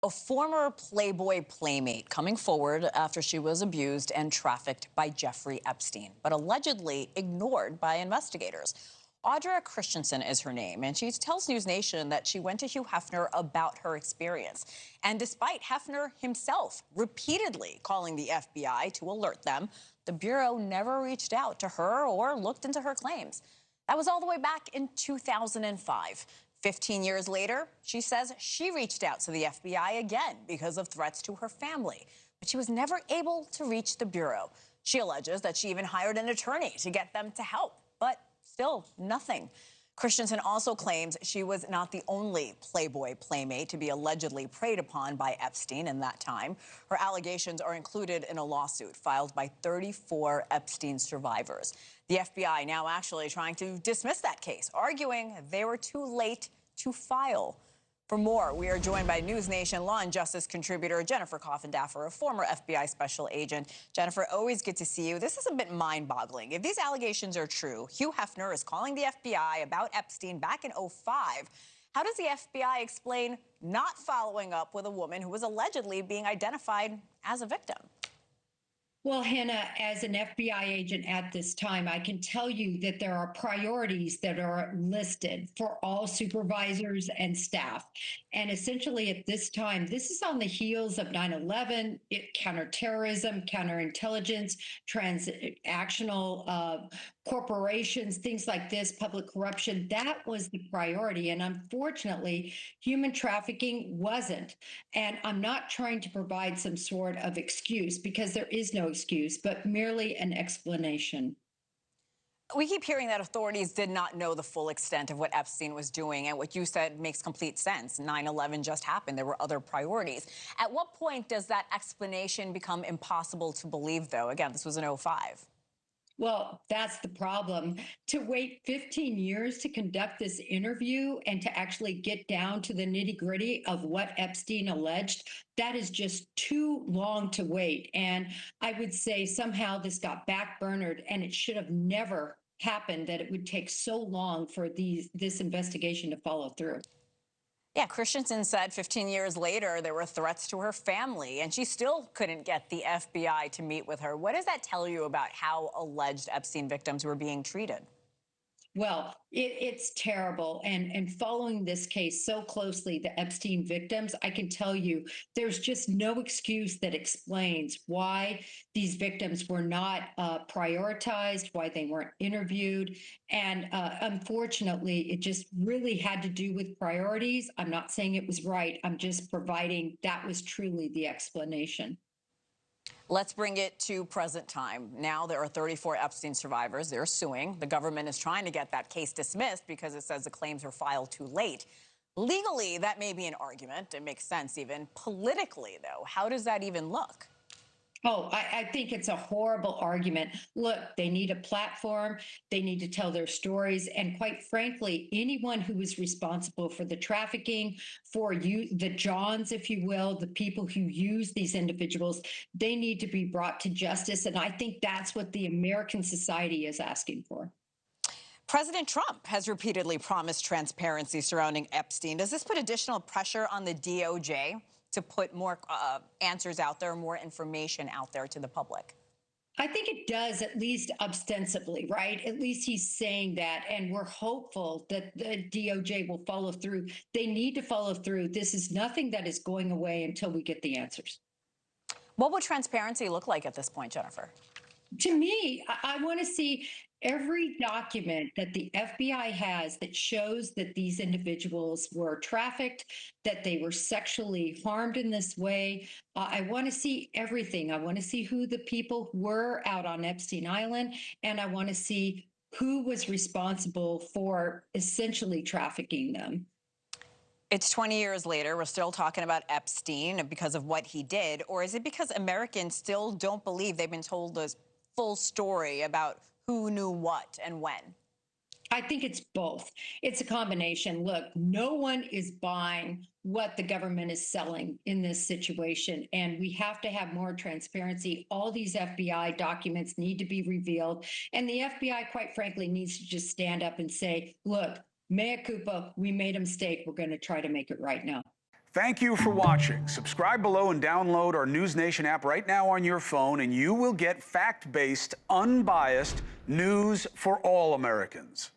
A former Playboy Playmate coming forward after she was abused and trafficked by Jeffrey Epstein, but allegedly ignored by investigators. Audra Christiansen is her name, and she tells NewsNation that she went to Hugh Hefner about her experience. And despite Hefner himself repeatedly calling the FBI to alert them, the Bureau never reached out to her or looked into her claims. That was all the way back in 2005. 15 years later, she says she reached out to the FBI again because of threats to her family, but she was never able to reach the Bureau. She alleges that she even hired an attorney to get them to help, but still nothing. Christensen also claims she was not the only Playboy Playmate to be allegedly preyed upon by Epstein in that time. Her allegations are included in a lawsuit filed by 34 Epstein survivors. The FBI now actually trying to dismiss that case, arguing they were too late to file. For more, we are joined by NewsNation law and justice contributor Jennifer Coffindaffer, a former FBI special agent. Jennifer, always good to see you. This is a bit mind-boggling. If these allegations are true, Hugh Hefner is calling the FBI about Epstein back in 2005. How does the FBI explain not following up with a woman who was allegedly being identified as a victim? Well, Hannah, as an FBI agent at this time, I can tell you that there are priorities that are listed for all supervisors and staff. And essentially at this time, this is on the heels of 9/11, counterterrorism, counterintelligence, transactional corporations, things like this, public corruption. That was the priority. And unfortunately, human trafficking wasn't. And I'm not trying to provide some sort of excuse, because there is no excuse, but merely an explanation. We keep hearing that authorities did not know the full extent of what Epstein was doing, and what you said makes complete sense. 9/11 just happened. There were other priorities. At what point does that explanation become impossible to believe, though? Again, this was in 2005. Well, that's the problem. To wait 15 years to conduct this interview and to actually get down to the nitty gritty of what Epstein alleged, that is just too long to wait. And I would say somehow this got backburnered, and it should have never happened, that it would take so long for this investigation to follow through. Yeah, Christensen said 15 years later there were threats to her family, and she still couldn't get the FBI to meet with her. What does that tell you about how alleged Epstein victims were being treated? Well, it's terrible. And following this case so closely, the Epstein victims, I can tell you there's just no excuse that explains why these victims were not prioritized, why they weren't interviewed. And unfortunately, it just really had to do with priorities. I'm not saying it was right. I'm just providing that was truly the explanation. Let's bring it to present time. Now there are 34 Epstein survivors. They're suing. The government is trying to get that case dismissed because it says the claims were filed too late. Legally, that may be an argument. It makes sense even. Politically, though, how does that even look? Oh, I think it's a horrible argument. Look, they need a platform. They need to tell their stories. And quite frankly, anyone who is responsible for the trafficking, for you, the Johns, if you will, the people who use these individuals, they need to be brought to justice. And I think that's what the American society is asking for. President Trump has repeatedly promised transparency surrounding Epstein. Does this put additional pressure on the DOJ to put more answers out there, more information out there to the public? I think it does, at least ostensibly, right? At least he's saying that, and we're hopeful that the DOJ will follow through. They need to follow through. This is nothing that is going away until we get the answers. What would transparency look like at this point, Jennifer? To me, I want to see every document that the FBI has that shows that these individuals were trafficked, that they were sexually harmed in this way. I want to see everything. I want to see who the people were out on Epstein Island, and I want to see who was responsible for essentially trafficking them. It's 20 years later. We're still talking about Epstein because of what he did, or is it because Americans still don't believe they've been told the full story about who knew what and when? I think it's both. It's a combination. Look, no one is buying what the government is selling in this situation, and we have to have more transparency. All these FBI documents need to be revealed, and the FBI, quite frankly, needs to just stand up and say, look, mea culpa, we made a mistake. We're going to try to make it right now. Thank you for watching. Subscribe below and download our NewsNation app right now on your phone, and you will get fact-based, unbiased news for all Americans.